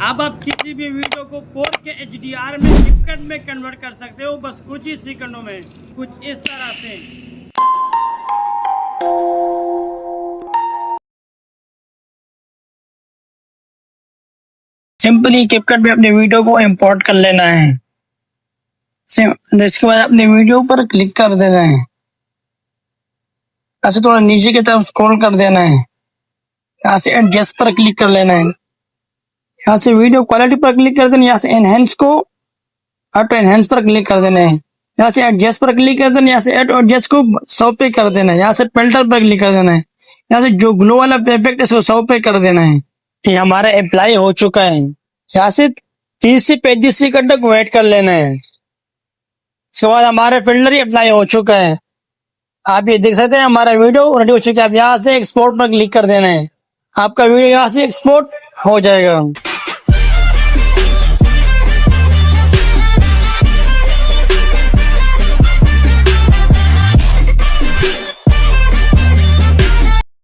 अब आप किसी भी वीडियो को 4K HDR में CapCut में कन्वर्ट कर सकते हो, बस कुछ ही सेकंडों में, कुछ इस तरह से। सिंपली CapCut में अपने वीडियो को इंपोर्ट कर लेना है। इसके बाद अपने वीडियो पर क्लिक कर देना है। ऐसे थोड़ा नीचे की तरफ स्क्रॉल कर देना है। यहाँ से एडजस्ट पर क्लिक कर लेना है। यहाँ से वीडियो क्वालिटी पर क्लिक कर देना है। यहाँ से एनहेंस को ऑटो एनहेंस पर क्लिक कर देना है। यहाँ से एडजस्ट पर क्लिक कर देना है। यहाँ से एडजस्ट को 100 पे कर देना है। यहाँ से फिल्टर पर क्लिक कर देना है। यहाँ से जो ग्लो वाला इफेक्ट है इसको 100 पे कर देना है। ये हमारा अप्लाई हो चुका है। यहाँ से 30 से 35 सेकंड तक वेट कर लेना है। इसके बाद हमारा फिल्टर ही अप्लाई हो चुका है। आप ये देख सकते हैं हमारा वीडियो रेडी हो चुका है। आप यहाँ से एक्सपोर्ट पर क्लिक कर देना है। आपका वीडियो यहाँ से एक्सपोर्ट हो जाएगा।